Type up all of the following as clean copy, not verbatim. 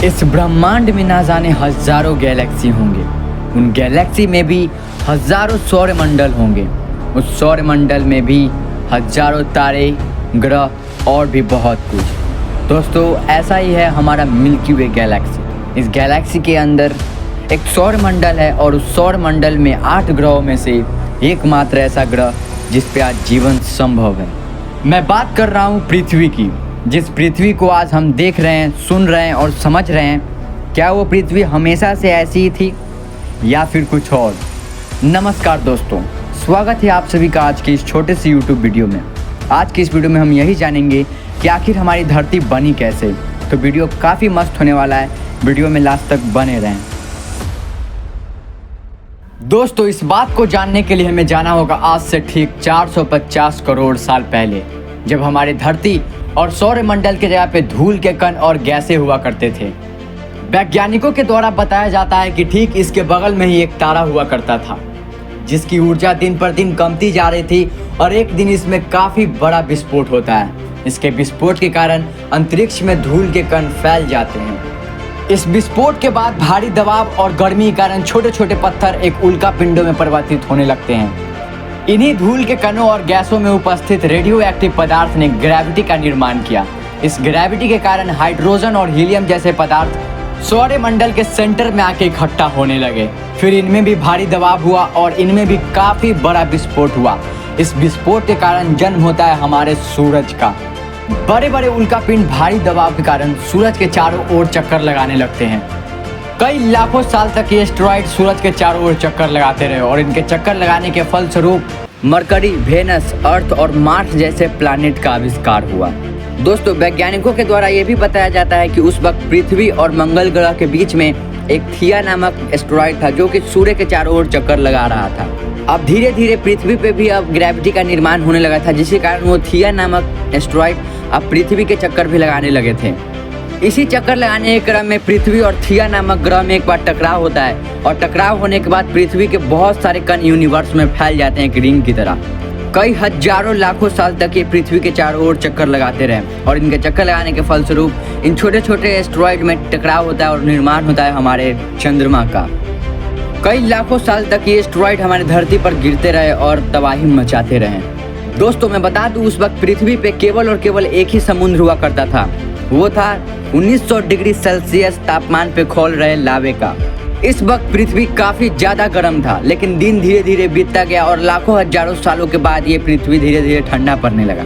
इस ब्रह्मांड में ना जाने हजारों गैलेक्सी होंगे। उन गैलेक्सी में भी हजारों सौरमंडल होंगे। उस सौरमंडल में भी हजारों तारे, ग्रह और भी बहुत कुछ। दोस्तों, ऐसा ही है हमारा मिल्की वे गैलेक्सी। इस गैलेक्सी के अंदर एक सौरमंडल है और उस सौरमंडल में 8 ग्रहों में से एकमात्र ऐसा ग्रह जिस पे आज जीवन संभव है। मैं बात कर रहा हूँ पृथ्वी की। जिस पृथ्वी को आज हम देख रहे हैं, सुन रहे हैं और समझ रहे हैं, क्या वो पृथ्वी हमेशा से ऐसी ही थी या फिर कुछ और? नमस्कार दोस्तों, स्वागत है आप सभी का आज के इस छोटे से YouTube वीडियो में। आज की इस वीडियो में हम यही जानेंगे कि आखिर हमारी धरती बनी कैसे। तो वीडियो काफ़ी मस्त होने वाला है, वीडियो में लास्ट तक बने रहें। दोस्तों, इस बात को जानने के लिए हमें जाना होगा आज से ठीक 450 करोड़ साल पहले, जब हमारी धरती और सौरमंडल के जगह पे धूल के कण और गैसें हुआ करते थे। वैज्ञानिकों के द्वारा बताया जाता है कि ठीक इसके बगल में ही एक तारा हुआ करता था, जिसकी ऊर्जा दिन पर दिन कमती जा रही थी और एक दिन इसमें काफ़ी बड़ा विस्फोट होता है। इसके विस्फोट के कारण अंतरिक्ष में धूल के कण फैल जाते हैं। इस विस्फोट के बाद भारी दबाव और गर्मी के कारण छोटे छोटे पत्थर एक उल्का पिंडों में परिवर्तित होने लगते हैं। इन्हीं धूल के कणों और गैसों में उपस्थित रेडियो एक्टिव पदार्थ ने ग्रेविटी का निर्माण किया। इस ग्रेविटी के कारण हाइड्रोजन और हीलियम जैसे पदार्थ सौरमंडल के सेंटर में आके इकट्ठा होने लगे। फिर इनमें भी भारी दबाव हुआ और इनमें भी काफ़ी बड़ा विस्फोट हुआ। इस विस्फोट के कारण जन्म होता है हमारे सूरज का। बड़े बड़े उल्कापिंड भारी दबाव के कारण सूरज के चारों ओर चक्कर लगाने लगते हैं। कई लाखों साल तक ये एस्टेरॉइड सूरज के चारों ओर चक्कर लगाते रहे और इनके चक्कर लगाने के फलस्वरूप मरकरी, वेनस, अर्थ और मार्स जैसे प्लैनेट का आविष्कार हुआ। दोस्तों, वैज्ञानिकों के द्वारा ये भी बताया जाता है कि उस वक्त पृथ्वी और मंगल ग्रह के बीच में एक थिया नामक एस्टेरॉइड था जो कि सूर्य के चारों ओर चक्कर लगा रहा था। अब धीरे धीरे पृथ्वी पे भी अब ग्रेविटी का निर्माण होने लगा था, जिसके कारण वो थिया नामक एस्टेरॉइड अब पृथ्वी के चक्कर भी लगाने लगे थे। इसी चक्कर लगाने के क्रम में पृथ्वी और थिया नामक ग्रह में एक बार टकराव होता है और टकराव होने के बाद पृथ्वी के बहुत सारे कण यूनिवर्स में फैल जाते हैं एक रिंग की तरह। कई हजारों लाखों साल तक ये पृथ्वी के चारों ओर चक्कर लगाते रहे और इनके चक्कर लगाने के फलस्वरूप इन छोटे छोटे एस्टेरॉइड में टकराव होता है और निर्माण होता है हमारे चंद्रमा का। कई लाखों साल तक ये एस्टेरॉइड हमारी धरती पर गिरते रहे और तबाही मचाते रहे। दोस्तों, मैं बता दूं, उस वक्त पृथ्वी पे केवल और केवल एक ही समुद्र हुआ करता था। वो था 1900 डिग्री सेल्सियस तापमान पे खोल रहे लावे का। इस वक्त पृथ्वी काफ़ी ज़्यादा गर्म था, लेकिन दिन धीरे धीरे बीतता गया और लाखों हजारों सालों के बाद ये पृथ्वी धीरे धीरे ठंडा पड़ने लगा।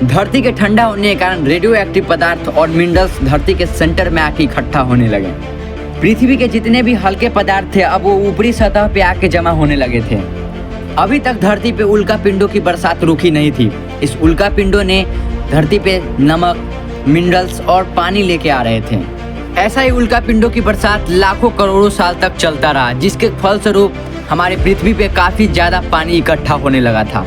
धरती के ठंडा होने के कारण रेडियो एक्टिव पदार्थ और मिनरल्स धरती के सेंटर में आके इकट्ठा होने लगे। पृथ्वी के जितने भी हल्के पदार्थ थे अब वो ऊपरी सतह पे आके जमा होने लगे थे। अभी तक धरती पे उल्का पिंडों की बरसात रुकी नहीं थी। इस उल्का पिंडों ने धरती पे नमक, मिनरल्स और पानी लेके आ रहे थे। ऐसा ही उल्का पिंडों की बरसात लाखों करोड़ों साल तक चलता रहा, जिसके फलस्वरूप हमारे पृथ्वी पे काफ़ी ज़्यादा पानी इकट्ठा होने लगा था।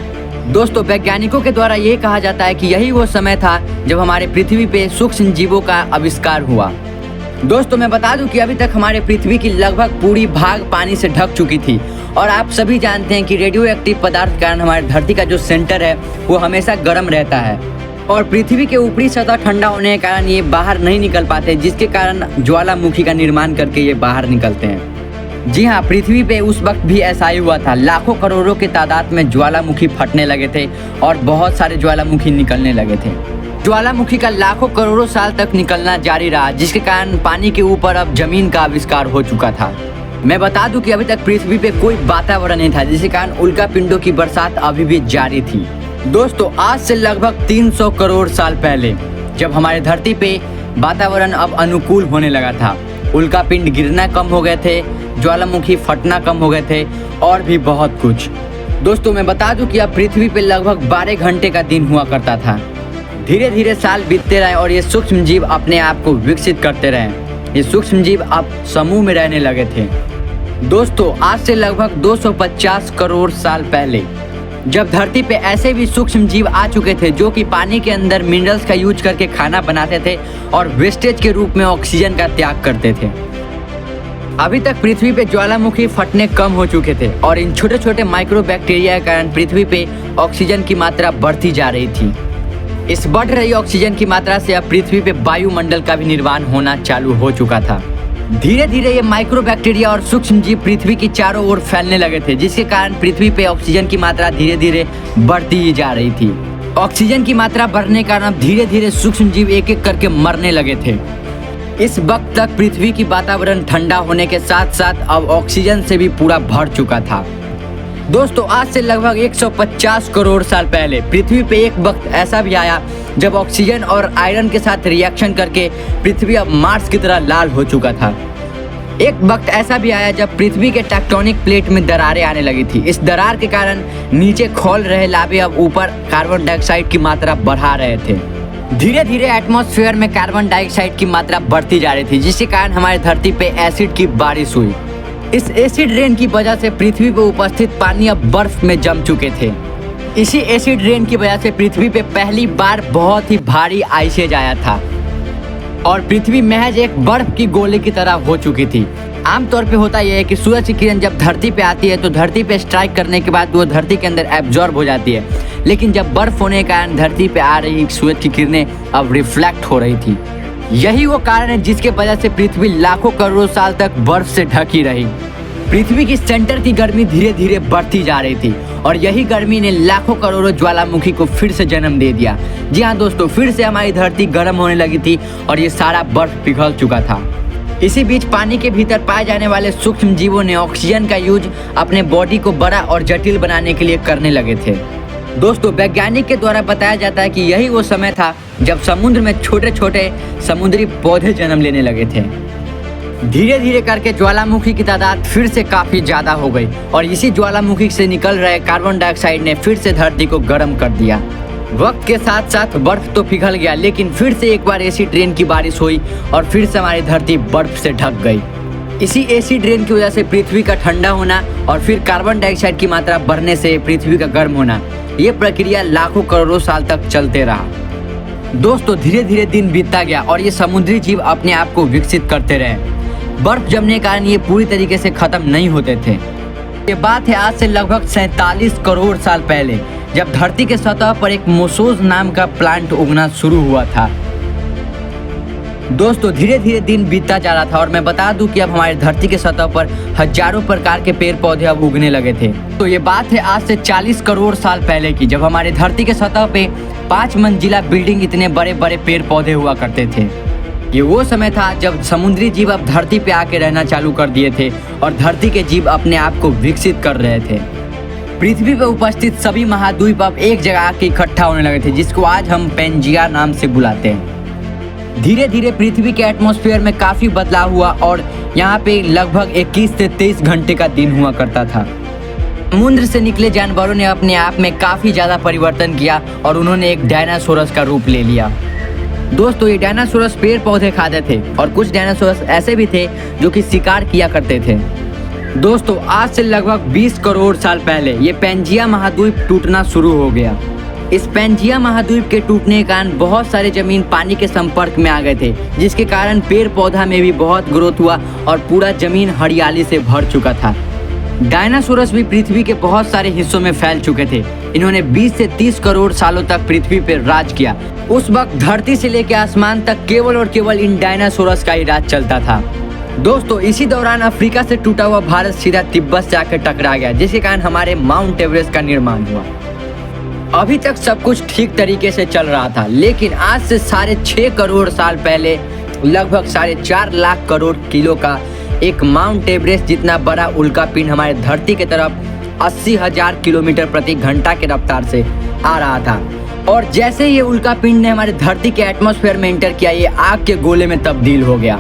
दोस्तों, वैज्ञानिकों के द्वारा ये कहा जाता है कि यही वो समय था जब हमारे पृथ्वी पे सूक्ष्म जीवों का आविष्कार हुआ। दोस्तों, मैं बता दूं कि अभी तक हमारे पृथ्वी की लगभग पूरी भाग पानी से ढक चुकी थी और आप सभी जानते हैं कि रेडियो एक्टिव पदार्थ के कारण हमारी धरती का जो सेंटर है वो हमेशा गर्म रहता है और पृथ्वी के ऊपरी सतह ठंडा होने के कारण ये बाहर नहीं निकल पाते, जिसके कारण ज्वालामुखी का निर्माण करके ये बाहर निकलते हैं। जी हाँ, पृथ्वी पे उस वक्त भी ऐसा ही हुआ था। लाखों करोड़ों की तादाद में ज्वालामुखी फटने लगे थे और बहुत सारे ज्वालामुखी निकलने लगे थे। ज्वालामुखी का लाखों करोड़ों साल तक निकलना जारी रहा, जिसके कारण पानी के ऊपर अब जमीन का आविष्कार हो चुका था। मैं बता दूं कि अभी तक पृथ्वी पे कोई वातावरण नहीं था, जिसके कारण उल्का पिंडों की बरसात अभी भी जारी थी। दोस्तों, आज से लगभग 300 करोड़ साल पहले जब हमारे धरती पे वातावरण अब अनुकूल होने लगा था, उल्का पिंड गिरना कम हो गए थे, ज्वालामुखी फटना कम हो गए थे और भी बहुत कुछ। दोस्तों, मैं बता दूं कि अब पृथ्वी पे लगभग 12 घंटे का दिन हुआ करता था। धीरे धीरे साल बीतते रहे और ये सूक्ष्म जीव अपने आप को विकसित करते रहे। ये सूक्ष्म जीव अब समूह में रहने लगे थे। दोस्तों, आज से लगभग 250 करोड़ साल पहले जब धरती पे ऐसे भी सूक्ष्म जीव आ चुके थे जो कि पानी के अंदर मिनरल्स का यूज करके खाना बनाते थे और वेस्टेज के रूप में ऑक्सीजन का त्याग करते थे। अभी तक पृथ्वी पे ज्वालामुखी फटने कम हो चुके थे और इन छोटे छोटे माइक्रो बैक्टीरिया के कारण पृथ्वी पे ऑक्सीजन की मात्रा बढ़ती जा रही थी। इस बढ़ रही ऑक्सीजन की मात्रा से अब पृथ्वी पे वायुमंडल का भी निर्माण होना चालू हो चुका था। धीरे धीरे ये माइक्रो बैक्टीरिया और सूक्ष्म जीव पृथ्वी की चारों ओर फैलने लगे थे, जिसके कारण पृथ्वी पे ऑक्सीजन की मात्रा धीरे धीरे बढ़ती ही जा रही थी। ऑक्सीजन की मात्रा बढ़ने के कारण अब धीरे धीरे सूक्ष्म जीव एक एक करके मरने लगे थे। इस वक्त तक पृथ्वी की वातावरण ठंडा होने के साथ साथ अब ऑक्सीजन से भी पूरा भर चुका था। दोस्तों, आज से लगभग 150 करोड़ साल पहले पृथ्वी पे एक वक्त ऐसा भी आया जब ऑक्सीजन और आयरन के साथ रिएक्शन करके पृथ्वी अब मार्स की तरह लाल हो चुका था। एक वक्त ऐसा भी आया जब पृथ्वी के टेक्टोनिक प्लेट में दरारें आने लगी थी। इस दरार के कारण नीचे खौल रहे लावे अब ऊपर कार्बन डाइऑक्साइड की मात्रा बढ़ा रहे थे। धीरे धीरे एटमॉस्फेयर में कार्बन डाइऑक्साइड की मात्रा बढ़ती जा रही थी, जिसके कारण हमारी धरती पे एसिड की बारिश हुई। इस एसिड रेन की वजह से पृथ्वी पर उपस्थित पानी अब बर्फ में जम चुके थे। इसी एसिड रेन की वजह से पृथ्वी पे पहली बार बहुत ही भारी आइसेज आया था और पृथ्वी महज एक बर्फ की गोले की तरह हो चुकी थी। आमतौर पे होता यह है कि सूरज की किरण जब धरती पे आती है तो धरती पे स्ट्राइक करने के बाद वो धरती के अंदर एब्जॉर्ब हो जाती है, लेकिन जब बर्फ होने के कारण धरती पे आ रही सूरज की किरणें अब रिफ्लेक्ट हो रही थी। यही वो कारण है जिसके वजह से पृथ्वी लाखों करोड़ों साल तक बर्फ से ढकी रही। पृथ्वी की सेंटर की गर्मी धीरे धीरे बढ़ती जा रही थी और यही गर्मी ने लाखों करोड़ों ज्वालामुखी को फिर से जन्म दे दिया। जी हाँ दोस्तों, फिर से हमारी धरती गर्म होने लगी थी और ये सारा बर्फ पिघल चुका था। इसी बीच पानी के भीतर पाए जाने वाले सूक्ष्म जीवों ने ऑक्सीजन का यूज अपने बॉडी को बड़ा और जटिल बनाने के लिए करने लगे थे। दोस्तों, वैज्ञानिक के द्वारा बताया जाता है कि यही वो समय था जब समुद्र में छोटे छोटे समुद्री पौधे जन्म लेने लगे थे। धीरे धीरे करके ज्वालामुखी की तादाद फिर से काफी ज्यादा हो गई और इसी ज्वालामुखी से निकल रहे कार्बन डाइऑक्साइड ने फिर से धरती को गर्म कर दिया। वक्त के साथ साथ बर्फ तो पिघल गया, लेकिन फिर से एक बार एसिड रेन की बारिश हुई और फिर से हमारी धरती बर्फ से ढक गई। इसी एसिड रेन की वजह से पृथ्वी का ठंडा होना और फिर कार्बन डाइऑक्साइड की मात्रा बढ़ने से पृथ्वी का गर्म होना, ये प्रक्रिया लाखों करोड़ों साल तक चलते रहा। दोस्तों, धीरे धीरे दिन बीतता गया और ये समुद्री जीव अपने आप को विकसित करते रहे। बर्फ जमने के कारण ये पूरी तरीके से खत्म नहीं होते थे। ये बात है आज से लगभग 47 करोड़ साल पहले, जब धरती के सतह पर एक मोसोस नाम का प्लांट उगना शुरू हुआ था। दोस्तों, धीरे धीरे दिन बीतता जा रहा था और मैं बता दूं कि अब हमारी धरती के सतह पर हजारों प्रकार के पेड़ पौधे अब उगने लगे थे। तो ये बात है आज से 40 करोड़ साल पहले की, जब हमारी धरती के सतह पे 5 मंजिला बिल्डिंग इतने बड़े बड़े पेड़ पौधे हुआ करते थे। ये वो समय था जब समुद्री जीव अब धरती पे आके रहना चालू कर दिए थे और धरती के जीव अपने आप को विकसित कर रहे थे। पृथ्वी पर उपस्थित सभी महाद्वीप अब एक जगह आके इकट्ठा होने लगे थे, जिसको आज हम पेंजिया नाम से बुलाते हैं। धीरे धीरे पृथ्वी के एटमॉस्फेयर में काफी बदलाव हुआ और यहाँ पे लगभग 21 से 23 घंटे का दिन हुआ करता था। समुद्र से निकले जानवरों ने अपने आप में काफी ज्यादा परिवर्तन किया और उन्होंने एक डायनासोरस का रूप ले लिया। दोस्तों, ये डायनासोरस पेड़ पौधे खाते थे और कुछ डायनासोरस ऐसे भी थे जो कि शिकार किया करते थे। दोस्तों, आज से लगभग 20 करोड़ साल पहले ये पेंजिया महाद्वीप टूटना शुरू हो गया। इस पेंजिया महाद्वीप के टूटने के कारण बहुत सारे जमीन पानी के संपर्क में आ गए थे, जिसके कारण पेड़ पौधा में भी बहुत ग्रोथ हुआ और पूरा जमीन हरियाली से भर चुका था। डायनासोरस भी पृथ्वी के बहुत सारे हिस्सों में फैल चुके थे। इन्होंने 20 से 30 करोड़ सालों तक पृथ्वी पर राज किया। उस वक्त धरती से लेकर आसमान तक केवल और केवल इन डायनासोरस का ही राज चलता था। दोस्तों, इसी दौरान अफ्रीका से टूटा हुआ भारत सीधा तिब्बत से आकर टकरा गया, जिसके कारण हमारे माउंट एवरेस्ट का निर्माण हुआ। अभी तक सब कुछ ठीक तरीके से चल रहा था, लेकिन आज से 6.5 करोड़ साल पहले लगभग 4.5 लाख करोड़ किलो का एक माउंट एवरेस्ट जितना बड़ा उल्कापिंड हमारे धरती की तरफ 80,000 किलोमीटर प्रति घंटा के रफ्तार से आ रहा था। और जैसे ये उल्कापिंड ने हमारे धरती के एटमॉस्फेयर में एंटर किया, ये आग के गोले में तब्दील हो गया।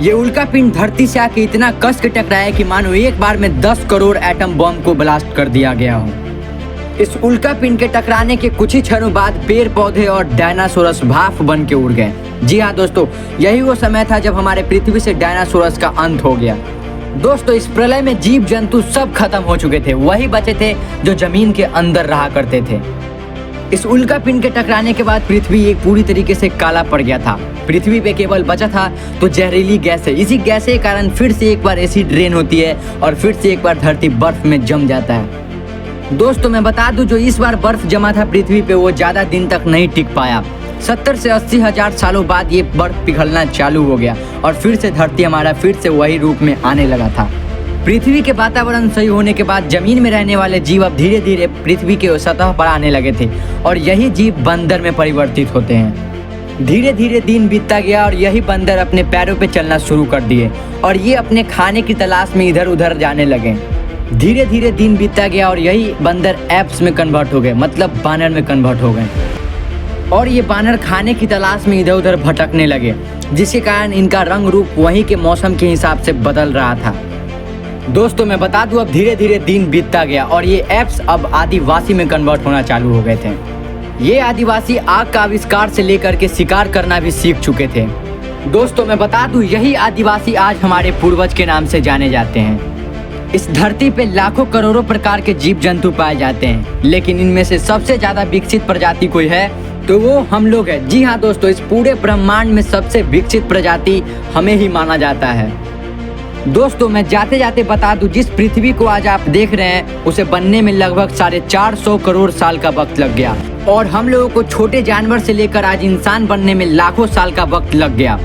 ये उल्कापिंड धरती से आके इतना कस के टकराया कि मानो एक बार में 10 करोड़ एटम बम को ब्लास्ट कर दिया गया हो। इस उल्कापिंड के टकराने के कुछ ही क्षणों बाद पेड़ पौधे और डायनासोरस भाप बन के उड़ गए। जी हाँ दोस्तों, यही वो समय था जब हमारे पृथ्वी से डायनासोरस का अंत हो गया। दोस्तों, इस प्रलय में जीव जंतु सब खत्म हो चुके थे, वही बचे थे जो जमीन के अंदर रहा करते थे। इस उल्कापिंड के टकराने के बाद पृथ्वी एक पूरी तरीके से काला पड़ गया था। पृथ्वी पे केवल बचा था तो जहरीली गैस है। इसी गैस के कारण फिर से एक बार एसिड रेन होती है और फिर से एक बार धरती बर्फ में जम जाता है। दोस्तों मैं बता दूं, जो इस बार बर्फ जमा था पृथ्वी पे वो ज़्यादा दिन तक नहीं टिक पाया। 70 से 80 हजार सालों बाद ये बर्फ पिघलना चालू हो गया और फिर से धरती हमारा फिर से वही रूप में आने लगा था। पृथ्वी के वातावरण सही होने के बाद जमीन में रहने वाले जीव अब धीरे धीरे पृथ्वी के सतह पर आने लगे थे और यही जीव बंदर में परिवर्तित होते हैं। धीरे धीरे दिन बीतता गया और यही बंदर अपने पैरों पे चलना शुरू कर दिए और ये अपने खाने की तलाश में इधर उधर जाने लगे। धीरे धीरे दिन बीतता गया और यही बंदर एप्स में कन्वर्ट हो गए, मतलब बानर में कन्वर्ट हो गए और ये बानर खाने की तलाश में इधर उधर भटकने लगे, जिसके कारण इनका रंग रूप वहीं के मौसम के हिसाब से बदल रहा था। दोस्तों मैं बता दूं, अब धीरे धीरे दिन बीतता गया और ये एप्स अब आदिवासी में कन्वर्ट होना चालू हो गए थे। ये आदिवासी आग का आविष्कार से लेकर के शिकार करना भी सीख चुके थे। दोस्तों मैं बता दूं, यही आदिवासी आज हमारे पूर्वज के नाम से जाने जाते हैं। इस धरती पे लाखों करोड़ों प्रकार के जीव जंतु पाए जाते हैं, लेकिन इनमें से सबसे ज्यादा विकसित प्रजाति कोई है तो वो हम लोग हैं। जी हाँ दोस्तों, इस पूरे ब्रह्मांड में सबसे विकसित प्रजाति हमें ही माना जाता है। दोस्तों मैं जाते जाते बता दूं, जिस पृथ्वी को आज आप देख रहे हैं उसे बनने में लगभग 450 करोड़ साल का वक्त लग गया और हम लोगों को छोटे जानवर से लेकर आज इंसान बनने में लाखों साल का वक्त लग गया।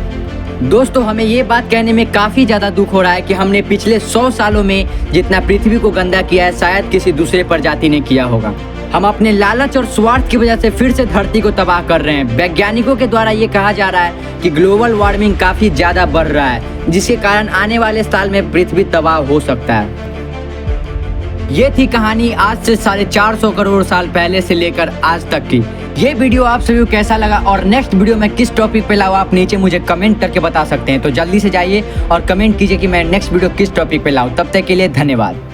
दोस्तों हमें ये बात कहने में काफ़ी ज़्यादा दुख हो रहा है कि हमने पिछले 100 सालों में जितना पृथ्वी को गंदा किया है शायद किसी दूसरे प्रजाति ने किया होगा। हम अपने लालच और स्वार्थ की वजह से फिर से धरती को तबाह कर रहे हैं। वैज्ञानिकों के द्वारा ये कहा जा रहा है कि ग्लोबल वार्मिंग काफ़ी ज़्यादा बढ़ रहा है, जिसके कारण आने वाले साल में पृथ्वी तबाह हो सकता है। ये थी कहानी आज से 450 करोड़ साल पहले से लेकर आज तक की। ये वीडियो आप सभी को कैसा लगा और नेक्स्ट वीडियो में किस टॉपिक पे लाऊं, आप नीचे मुझे कमेंट करके बता सकते हैं। तो जल्दी से जाइए और कमेंट कीजिए कि मैं नेक्स्ट वीडियो किस टॉपिक पे लाऊं। तब तक के लिए धन्यवाद।